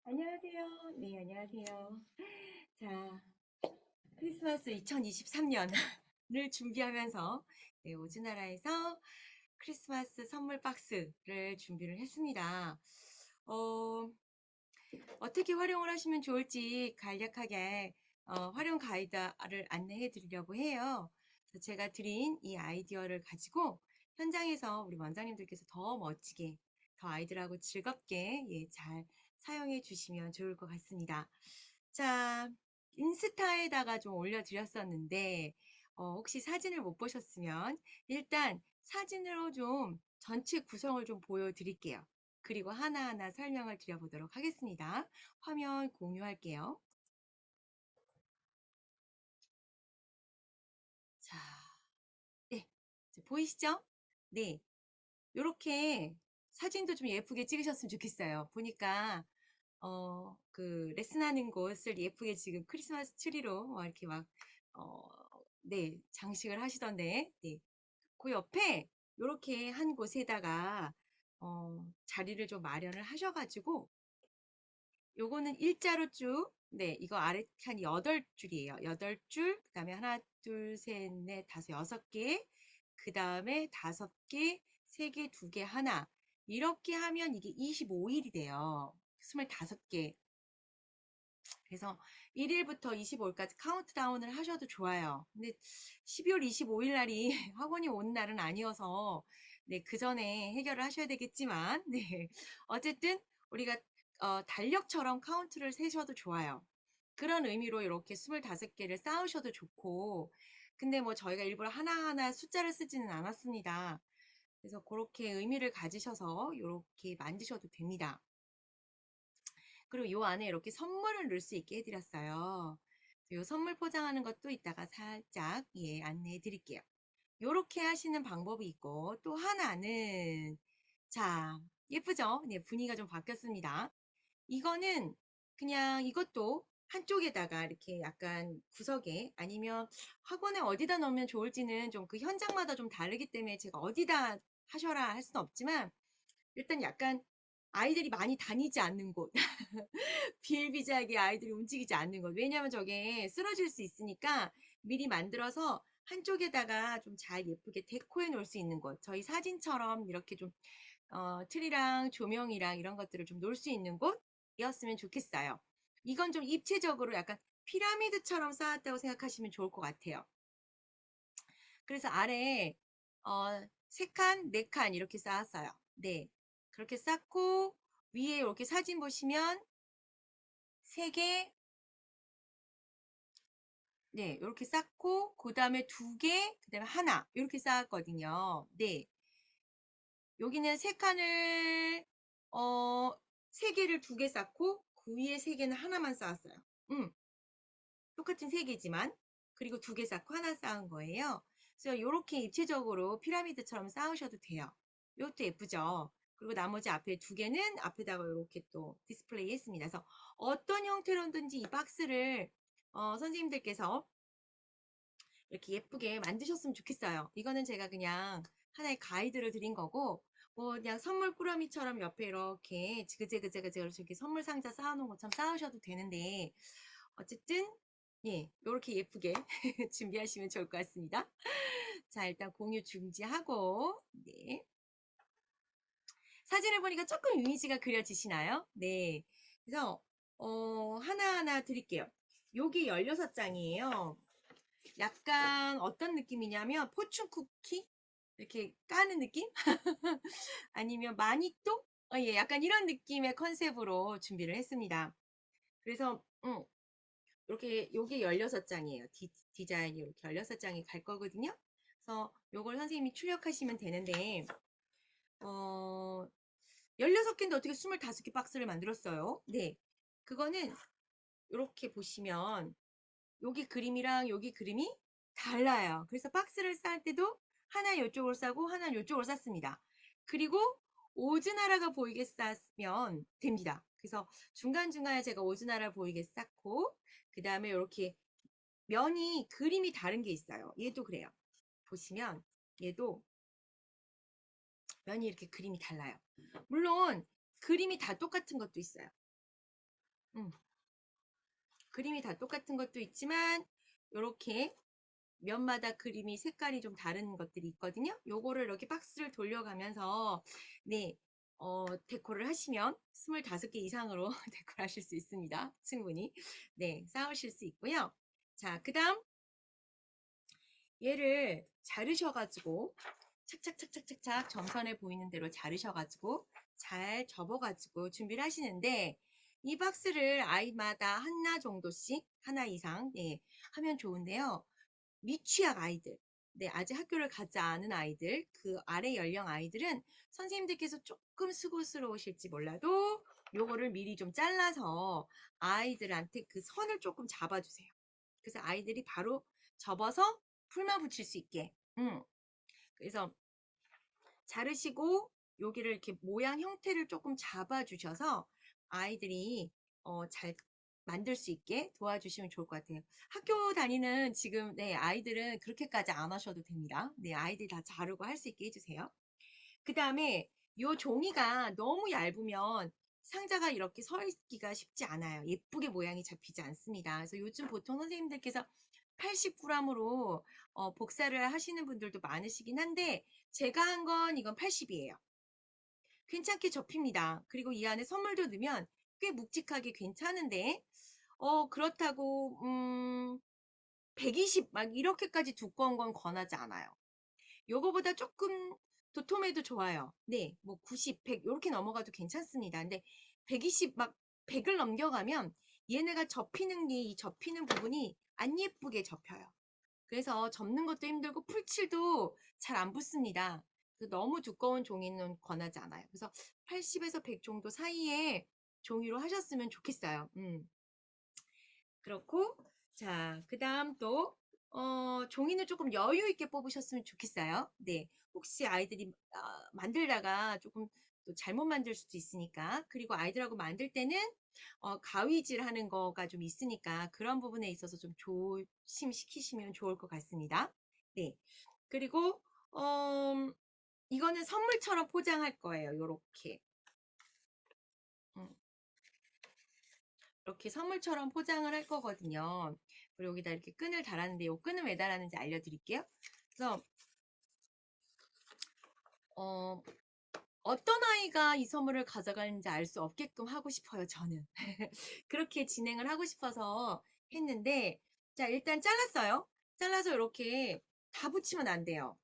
안녕하세요. 네, 안녕하세요. 자, 크리스마스 2023년을 준비하면서 네, 오즈나라에서 크리스마스 선물 박스를 준비를 했습니다. 어, 어떻게 활용을 하시면 좋을지 간략하게 활용 가이드를 안내해 드리려고 해요. 그래서 제가 드린 이 아이디어를 가지고 현장에서 우리 원장님들께서 더 멋지게, 더 아이들하고 즐겁게 잘 사용해 주시면 좋을 것 같습니다. 자, 인스타에다가 좀 올려드렸었는데 혹시 사진을 못 보셨으면 일단 사진으로 좀 전체 구성을 좀 보여드릴게요. 그리고 하나하나 설명을 드려보도록 하겠습니다. 화면 공유할게요. 자, 네, 보이시죠? 네, 이렇게 사진도 좀 예쁘게 찍으셨으면 좋겠어요. 보니까 그 레슨하는 곳을 예쁘게 지금 크리스마스 트리로 이렇게 막 어, 네, 장식을 하시던데, 네, 그 옆에 이렇게 한 곳에다가 자리를 좀 마련을 하셔가지고 요거는 일자로 쭉, 네, 이거 아래 칸이 8줄이에요. 8줄, 그 다음에 하나, 둘, 셋, 넷, 다섯, 6개, 그 다음에 5개, 3개, 2개, 하나. 이렇게 하면 이게 25일이 돼요. 25개. 그래서 1일부터 25일까지 카운트다운을 하셔도 좋아요. 근데 12월 25일 날이 학원이 온 날은 아니어서, 네, 그 전에 해결을 하셔야 되겠지만, 네. 어쨌든, 우리가, 달력처럼 카운트를 세셔도 좋아요. 그런 의미로 이렇게 25개를 쌓으셔도 좋고, 근데 뭐 저희가 일부러 하나하나 숫자를 쓰지는 않았습니다. 그래서 그렇게 의미를 가지셔서 이렇게 만드셔도 됩니다. 그리고 요 안에 이렇게 선물을 넣을 수 있게 해드렸어요. 요 선물 포장하는 것도 이따가 살짝 안내해 드릴게요. 요렇게 하시는 방법이 있고 또 하나는 자 예쁘죠? 네, 분위기가 좀 바뀌었습니다. 이거는 그냥 이것도 한쪽에다가 이렇게 약간 구석에 아니면 학원에 어디다 넣으면 좋을지는 좀 그 현장마다 좀 다르기 때문에 제가 어디다 하셔라 할 수는 없지만 일단 약간 아이들이 많이 다니지 않는 곳 비일비재하게 아이들이 움직이지 않는 것. 왜냐하면 저게 쓰러질 수 있으니까 미리 만들어서 한쪽에다가 좀 잘 예쁘게 데코해 놓을 수 있는 곳. 저희 사진처럼 이렇게 좀 트리랑 조명이랑 이런 것들을 좀 놓을 수 있는 곳이었으면 좋겠어요. 이건 좀 입체적으로 약간 피라미드처럼 쌓았다고 생각하시면 좋을 것 같아요. 그래서 아래에 세 칸, 네 칸 이렇게 쌓았어요. 네. 그렇게 쌓고 위에 이렇게 사진 보시면 세 개, 네, 이렇게 쌓고 그 다음에 두 개, 그 다음에 하나 이렇게 쌓았거든요. 네, 여기는 세 칸을 어, 세 개를 두 개 쌓고 그 위에 세 개는 하나만 쌓았어요. 음, 똑같은 세 개지만 그리고 두 개 쌓고 하나 쌓은 거예요. 그래서 이렇게 입체적으로 피라미드처럼 쌓으셔도 돼요. 이것도 예쁘죠? 그리고 나머지 앞에 두 개는 앞에다가 이렇게 또 디스플레이 했습니다. 그래서 어떤 형태로든지 이 박스를 선생님들께서 이렇게 예쁘게 만드셨으면 좋겠어요. 이거는 제가 그냥 하나의 가이드를 드린 거고, 뭐 그냥 선물 꾸러미처럼 옆에 이렇게 지그재그재그재 이렇게 선물 상자 쌓아놓은 것처럼 쌓으셔도 되는데, 어쨌든, 예, 이렇게 예쁘게 준비하시면 좋을 것 같습니다. 자, 일단 공유 중지하고, 네. 사진을 보니까 조금 이미지가 그려지시나요? 네. 그래서, 하나하나 드릴게요. 요게 16장이에요. 약간 어떤 느낌이냐면 포춘 쿠키 이렇게 까는 느낌? 아니면 마니또? 예, 약간 이런 느낌의 컨셉으로 준비를 했습니다. 그래서 이렇게 요게 16장이에요. 디자인이 이렇게 16장이 갈 거거든요. 그래서 요걸 선생님이 출력하시면 되는데 16개인데 어떻게 25개 박스를 만들었어요? 네. 그거는 이렇게 보시면 여기 그림이랑 여기 그림이 달라요. 그래서 박스를 쌀 때도 하나 이쪽으로 싸고 하나 이쪽으로 쌌습니다. 그리고 오즈나라가 보이게 쌌면 됩니다. 그래서 중간중간에 제가 오즈나라 보이게 쌌고 그 다음에 이렇게 면이 그림이 다른 게 있어요. 얘도 그래요. 보시면 얘도 면이 이렇게 그림이 달라요. 물론 그림이 다 똑같은 것도 있어요. 음, 그림이 다 똑같은 것도 있지만 요렇게 면마다 그림이 색깔이 좀 다른 것들이 있거든요. 요거를 이렇게 박스를 돌려가면서 네, 데코를 하시면 25개 이상으로 데코를 하실 수 있습니다. 충분히. 네, 쌓으실 수 있고요. 자, 그 다음 얘를 자르셔가지고 착착착착착착 점선에 보이는 대로 자르셔가지고 잘 접어가지고 준비를 하시는데 이 박스를 아이마다 하나 정도씩 하나 이상 네, 하면 좋은데요. 미취학 아이들, 네, 아직 학교를 가지 않은 아이들, 그 아래 연령 아이들은 선생님들께서 조금 수고스러우실지 몰라도 요거를 미리 좀 잘라서 아이들한테 그 선을 조금 잡아주세요. 그래서 아이들이 바로 접어서 풀만 붙일 수 있게. 그래서 자르시고 여기를 이렇게 모양 형태를 조금 잡아주셔서 아이들이 잘 만들 수 있게 도와주시면 좋을 것 같아요. 학교 다니는 지금 네, 아이들은 그렇게까지 안 하셔도 됩니다. 네, 아이들이 다 자르고 할 수 있게 해주세요. 그 다음에 요 종이가 너무 얇으면 상자가 이렇게 서 있기가 쉽지 않아요. 예쁘게 모양이 잡히지 않습니다. 그래서 요즘 보통 선생님들께서 80g으로 복사를 하시는 분들도 많으시긴 한데 제가 한 건 이건 80이에요. 괜찮게 접힙니다. 그리고 이 안에 선물도 넣으면 꽤 묵직하게 괜찮은데 그렇다고 120 막 이렇게까지 두꺼운 건 권하지 않아요. 요거보다 조금 도톰해도 좋아요. 네, 뭐 90, 100 이렇게 넘어가도 괜찮습니다. 근데 120 막 100을 넘겨가면 얘네가 접히는 게 이 접히는 부분이 안 예쁘게 접혀요. 그래서 접는 것도 힘들고 풀칠도 잘 안 붙습니다. 너무 두꺼운 종이는 권하지 않아요. 그래서 80에서 100 정도 사이에 종이로 하셨으면 좋겠어요. 그렇고 자, 그 다음 또 종이는 조금 여유 있게 뽑으셨으면 좋겠어요. 네, 혹시 아이들이 만들다가 조금 또 잘못 만들 수도 있으니까. 그리고 아이들하고 만들 때는 가위질 하는 거가 좀 있으니까 그런 부분에 있어서 좀 조심시키시면 좋을 것 같습니다. 네, 그리고 이거는 선물처럼 포장할 거예요. 요렇게 이렇게 선물처럼 포장을 할 거거든요. 그리고 여기다 이렇게 끈을 달았는데 이 끈은 왜 달았는지 알려드릴게요. 그래서 어떤 아이가 이 선물을 가져가는지 알 수 없게끔 하고 싶어요, 저는. 그렇게 진행을 하고 싶어서 했는데 자, 일단 잘랐어요. 잘라서 이렇게 다 붙이면 안 돼요.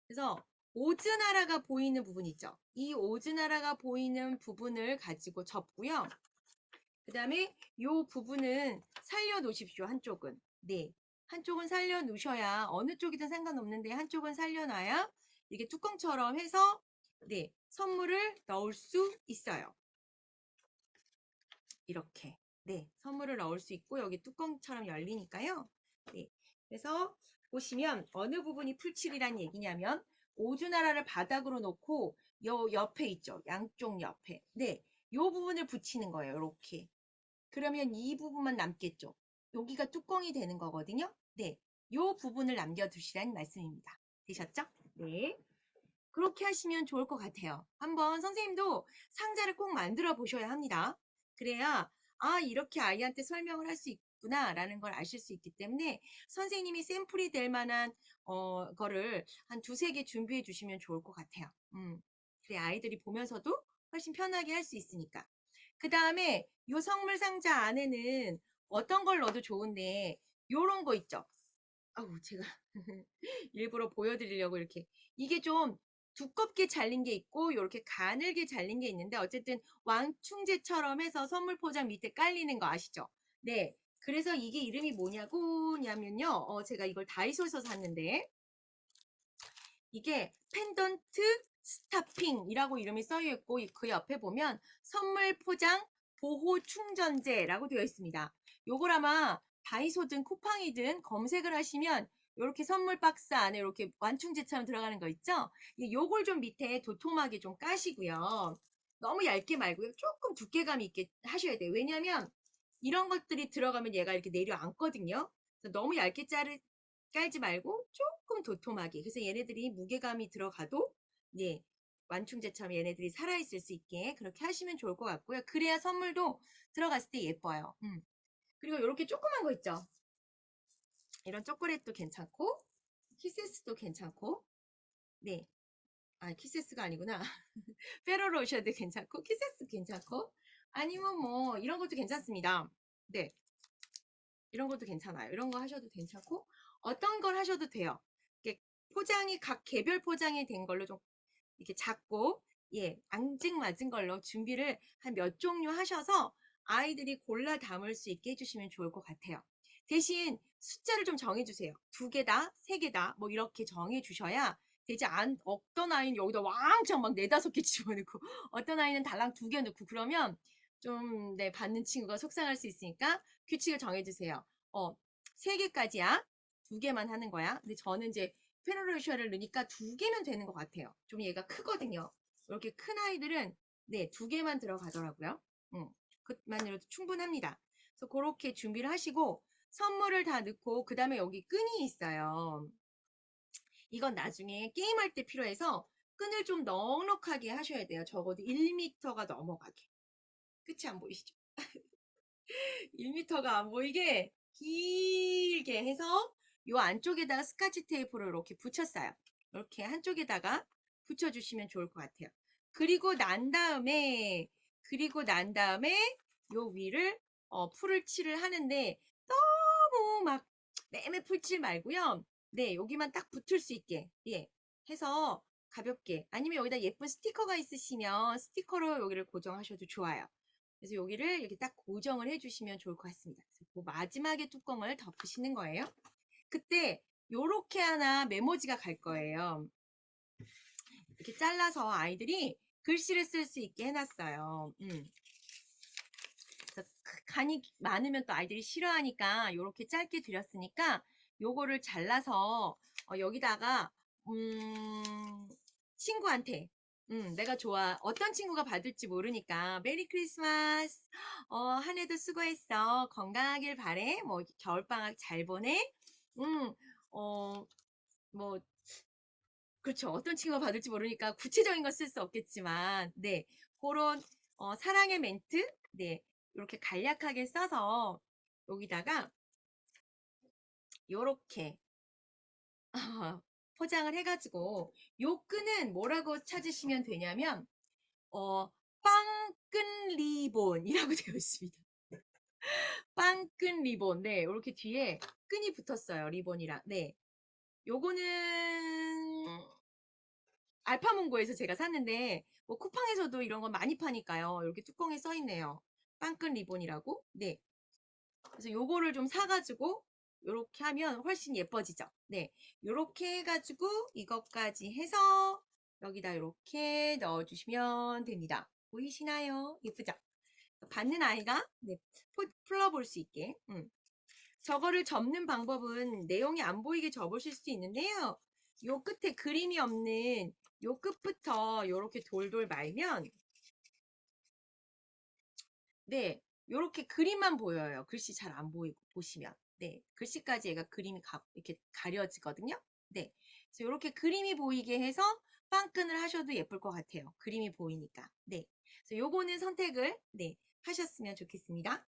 그래서 오즈나라가 보이는 부분 있죠. 이 오즈나라가 보이는 부분을 가지고 접고요. 그 다음에 이 부분은 살려 놓으십시오. 한쪽은. 네. 한쪽은 살려 놓으셔야 어느 쪽이든 상관없는데 한쪽은 살려놔야 이렇게 뚜껑처럼 해서 네, 선물을 넣을 수 있어요. 이렇게. 네, 선물을 넣을 수 있고 여기 뚜껑처럼 열리니까요. 네. 그래서 보시면 어느 부분이 풀칠이란 얘기냐면 오주나라를 바닥으로 놓고 요 옆에 있죠. 양쪽 옆에. 네. 요 부분을 붙이는 거예요. 이렇게. 그러면 이 부분만 남겠죠. 여기가 뚜껑이 되는 거거든요. 네, 이 부분을 남겨두시라는 말씀입니다. 되셨죠? 네, 그렇게 하시면 좋을 것 같아요. 한번 선생님도 상자를 꼭 만들어 보셔야 합니다. 그래야 이렇게 아이한테 설명을 할 수 있구나 라는 걸 아실 수 있기 때문에 선생님이 샘플이 될 만한 거를 한 두세 개 준비해 주시면 좋을 것 같아요. 그래 아이들이 보면서도 훨씬 편하게 할 수 있으니까. 그 다음에 요 선물 상자 안에는 어떤 걸 넣어도 좋은데 요런 거 있죠. 아우 제가 일부러 보여드리려고 이렇게 이게 좀 두껍게 잘린 게 있고 이렇게 가늘게 잘린 게 있는데 어쨌든 왕충제처럼 해서 선물 포장 밑에 깔리는 거 아시죠? 네. 그래서 이게 이름이 뭐냐면요. 제가 이걸 다이소에서 샀는데 이게 펜던트 스타핑이라고 이름이 써여 있고 그 옆에 보면 선물 포장 보호 충전재라고 되어 있습니다. 요걸 아마 다이소든 쿠팡이든 검색을 하시면 이렇게 선물 박스 안에 이렇게 완충제처럼 들어가는 거 있죠? 요걸 좀 밑에 도톰하게 좀 까시고요. 너무 얇게 말고요. 조금 두께감 있게 하셔야 돼요. 왜냐면 이런 것들이 들어가면 얘가 이렇게 내려앉거든요. 그래서 너무 얇게 깔지 말고 조금 도톰하게. 그래서 얘네들이 무게감이 들어가도 네, 완충제처럼 얘네들이 살아있을 수 있게 그렇게 하시면 좋을 것 같고요. 그래야 선물도 들어갔을 때 예뻐요. 그리고 이렇게 조그만 거 있죠. 이런 초콜릿도 괜찮고 키세스도 괜찮고 네. 아, 키세스가 아니구나. 페로로셔도 괜찮고 키세스 괜찮고 아니면 뭐 이런 것도 괜찮습니다. 네. 이런 것도 괜찮아요. 이런 거 하셔도 괜찮고 어떤 걸 하셔도 돼요. 이렇게 포장이 각 개별 포장이 된 걸로 좀 이렇게 작고 예, 앙증맞은 걸로 준비를 한 몇 종류 하셔서 아이들이 골라 담을 수 있게 해주시면 좋을 것 같아요. 대신 숫자를 좀 정해주세요. 2개다, 3개다 뭐 이렇게 정해주셔야 되지 어떤 아이는 여기다 왕창 막 4, 5개 집어넣고 어떤 아이는 달랑 2개 넣고 그러면 좀 네, 받는 친구가 속상할 수 있으니까 규칙을 정해주세요. 3개까지야. 2개만 하는 거야. 근데 저는 이제 페로로시아를 넣으니까 2개면 되는 것 같아요. 좀 얘가 크거든요. 이렇게 큰 아이들은 네, 2개만 들어가더라고요. 그것만으로도 충분합니다. 그래서 그렇게 준비를 하시고 선물을 다 넣고 그 다음에 여기 끈이 있어요. 이건 나중에 게임할 때 필요해서 끈을 좀 넉넉하게 하셔야 돼요. 적어도 1m가 넘어가게. 끝이 안 보이시죠? 1m가 안 보이게 길게 해서 요 안쪽에다가 스카치 테이프를 이렇게 붙였어요. 이렇게 한쪽에다가 붙여주시면 좋을 것 같아요. 그리고 난 다음에 요 위를 풀을 칠을 하는데 너무 막 매매 풀칠 말고요. 네, 여기만 딱 붙을 수 있게 예, 해서 가볍게 아니면 여기다 예쁜 스티커가 있으시면 스티커로 여기를 고정하셔도 좋아요. 그래서 여기를 이렇게 딱 고정을 해주시면 좋을 것 같습니다. 그래서 그 마지막에 뚜껑을 덮으시는 거예요. 그때 요렇게 하나 메모지가 갈 거예요. 이렇게 잘라서 아이들이 글씨를 쓸 수 있게 해놨어요. 그래서 간이 많으면 또 아이들이 싫어하니까 요렇게 짧게 드렸으니까 요거를 잘라서 여기다가 친구한테 내가 좋아 어떤 친구가 받을지 모르니까 메리 크리스마스 한 해도 수고했어 건강하길 바래 뭐 겨울방학 잘 보내 음, 뭐 그렇죠. 어떤 친구가 받을지 모르니까 구체적인 거 쓸 수 없겠지만, 네. 그런, 사랑의 멘트, 네. 이렇게 간략하게 써서 여기다가 요렇게 포장을 해가지고 요 끈은 뭐라고 찾으시면 되냐면, 빵끈 리본이라고 되어 있습니다. 빵끈 리본. 네. 이렇게 뒤에 끈이 붙었어요. 리본이랑. 네. 요거는 알파몬고에서 제가 샀는데 뭐 쿠팡에서도 이런 건 많이 파니까요. 이렇게 뚜껑에 써 있네요. 빵끈 리본이라고. 네. 그래서 요거를 좀 사가지고 요렇게 하면 훨씬 예뻐지죠. 네. 요렇게 해가지고 이것까지 해서 여기다 요렇게 넣어주시면 됩니다. 보이시나요? 예쁘죠? 받는 아이가 네, 풀어볼 수 있게. 저거를 접는 방법은 내용이 안 보이게 접으실 수 있는데요. 요 끝에 그림이 없는 요 끝부터 이렇게 돌돌 말면 네, 요렇게 그림만 보여요. 글씨 잘 안 보이고 보시면 네, 글씨까지 얘가 그림이 이렇게 가려지거든요. 네, 그래서 이렇게 그림이 보이게 해서 빵끈을 하셔도 예쁠 것 같아요. 그림이 보이니까. 네, 그래서 요거는 선택을 네 하셨으면 좋겠습니다.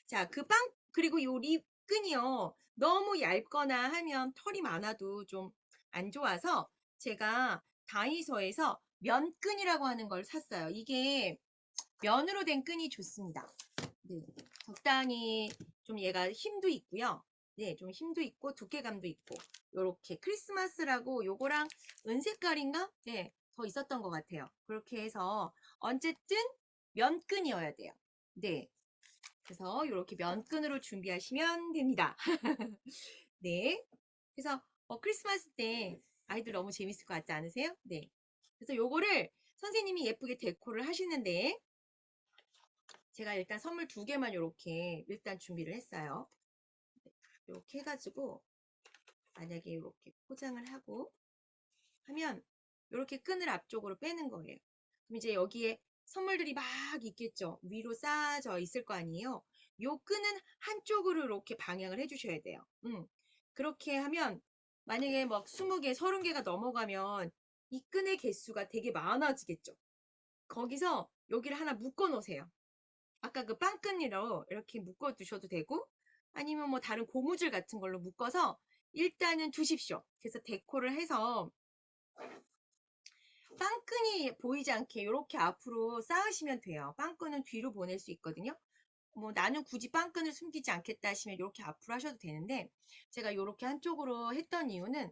자, 그리고 요 립끈이요. 너무 얇거나 하면 털이 많아도 좀 안 좋아서 제가 다이소에서 면끈이라고 하는 걸 샀어요. 이게 면으로 된 끈이 좋습니다. 네, 적당히 좀 얘가 힘도 있고요. 네, 좀 힘도 있고 두께감도 있고 요렇게 크리스마스라고 요거랑 은색깔인가? 네, 더 있었던 것 같아요. 그렇게 해서 어쨌든 면끈이어야 돼요. 네, 그래서 이렇게 면끈으로 준비하시면 됩니다. 네. 그래서 크리스마스 때 아이들 너무 재밌을 것 같지 않으세요? 네. 그래서 요거를 선생님이 예쁘게 데코를 하시는데 제가 일단 선물 2개만 이렇게 일단 준비를 했어요. 이렇게 해가지고 만약에 이렇게 포장을 하고 하면 이렇게 끈을 앞쪽으로 빼는 거예요. 그럼 이제 여기에 선물들이 막 있겠죠. 위로 쌓아져 있을 거 아니에요. 요 끈은 한쪽으로 이렇게 방향을 해주셔야 돼요. 그렇게 하면 만약에 막 20개, 30개가 넘어가면 이 끈의 개수가 되게 많아지겠죠. 거기서 여기를 하나 묶어 놓으세요. 아까 그 빵끈이로 이렇게 묶어 두셔도 되고, 아니면 뭐 다른 고무줄 같은 걸로 묶어서 일단은 두십시오. 그래서 데코를 해서 빵끈이 보이지 않게 이렇게 앞으로 쌓으시면 돼요. 빵끈은 뒤로 보낼 수 있거든요. 뭐 나는 굳이 빵끈을 숨기지 않겠다 하시면 이렇게 앞으로 하셔도 되는데, 제가 이렇게 한쪽으로 했던 이유는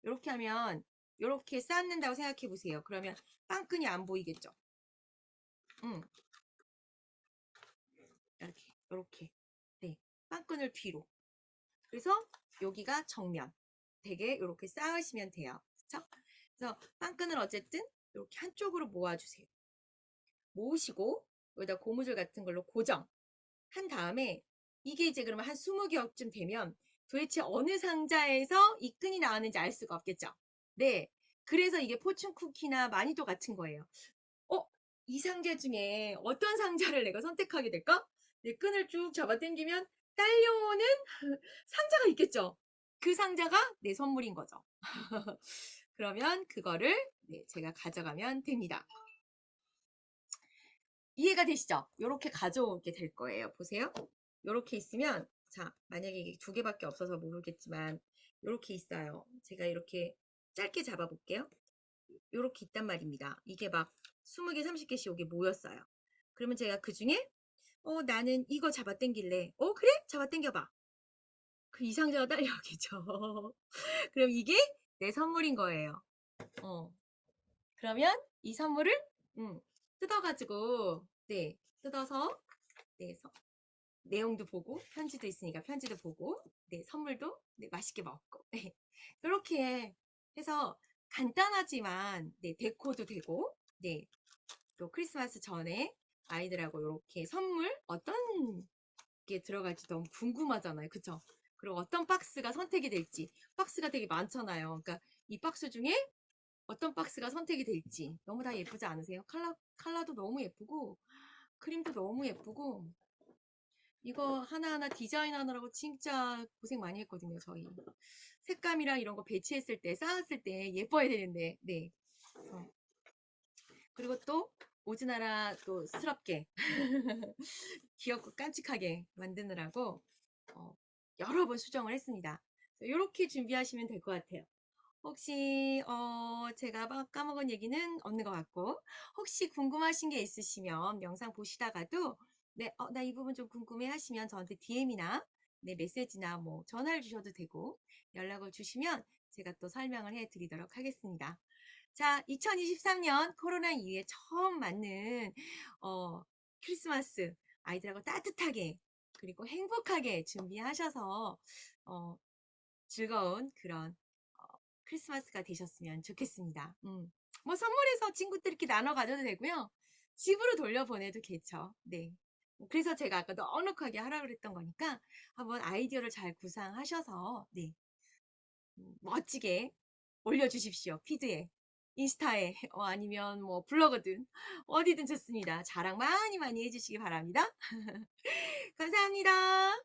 이렇게 하면 이렇게 쌓는다고 생각해 보세요. 그러면 빵끈이 안 보이겠죠. 이렇게 네, 빵끈을 뒤로. 그래서 여기가 정면. 되게 이렇게 쌓으시면 돼요. 그렇죠? 그래서 빵끈을 어쨌든 이렇게 한쪽으로 모아주세요. 모으시고 여기다 고무줄 같은 걸로 고정한 다음에, 이게 이제 그러면 한 20개쯤 되면 도대체 어느 상자에서 이 끈이 나왔는지 알 수가 없겠죠. 네, 그래서 이게 포춘 쿠키나 마니또 같은 거예요. 이 상자 중에 어떤 상자를 내가 선택하게 될까? 내 끈을 쭉 잡아 당기면 딸려오는 상자가 있겠죠. 그 상자가 내 선물인 거죠. 그러면 그거를 제가 가져가면 됩니다. 이해가 되시죠? 이렇게 가져오게 될 거예요. 보세요. 이렇게 있으면, 자, 만약에 이게 2개밖에 없어서 모르겠지만 이렇게 있어요. 제가 이렇게 짧게 잡아 볼게요. 이렇게 있단 말입니다. 이게 막 20개, 30개씩 여기 모였어요. 그러면 제가 그 중에 나는 이거 잡아 당길래. 그래? 잡아 당겨봐. 그 이상자가 딸려오겠죠. 그럼 이게 내 선물인 거예요. 그러면 이 선물을 뜯어가지고, 뜯어서, 내용도 보고, 편지도 있으니까 편지도 보고, 선물도 맛있게 먹고, 이렇게 해서 간단하지만, 데코도 되고, 또 크리스마스 전에 아이들하고 이렇게 선물 어떤 게 들어갈지 너무 궁금하잖아요. 그쵸? 그리고 어떤 박스가 선택이 될지, 박스가 되게 많잖아요. 그러니까 이 박스 중에 어떤 박스가 선택이 될지 너무 다 예쁘지 않으세요? 컬러도 너무 예쁘고 크림도 너무 예쁘고, 이거 하나하나 디자인하느라고 진짜 고생 많이 했거든요. 저희 색감이랑 이런 거 배치했을 때, 쌓았을 때 예뻐야 되는데. 그리고 또 오즈나라 또 스럽게 귀엽고 깜찍하게 만드느라고 여러 번 수정을 했습니다. 이렇게 준비하시면 될 것 같아요. 혹시 제가 막 까먹은 얘기는 없는 것 같고, 혹시 궁금하신 게 있으시면 영상 보시다가도 나 이 부분 좀 궁금해 하시면 저한테 DM이나 메시지나 뭐 전화를 주셔도 되고, 연락을 주시면 제가 또 설명을 해 드리도록 하겠습니다. 자, 2023년 코로나 이후에 처음 맞는 크리스마스, 아이들하고 따뜻하게 그리고 행복하게 준비하셔서 즐거운 그런 크리스마스가 되셨으면 좋겠습니다. 뭐 선물해서 친구들끼리 나눠 가져도 되고요. 집으로 돌려보내도 좋죠. 네. 그래서 제가 아까 넉넉하게 하라고 그랬던 거니까 한번 아이디어를 잘 구상하셔서 멋지게 올려주십시오. 피드에, 인스타에, 아니면 뭐 블로그든 어디든 좋습니다. 자랑 많이 많이 해주시기 바랍니다. 감사합니다.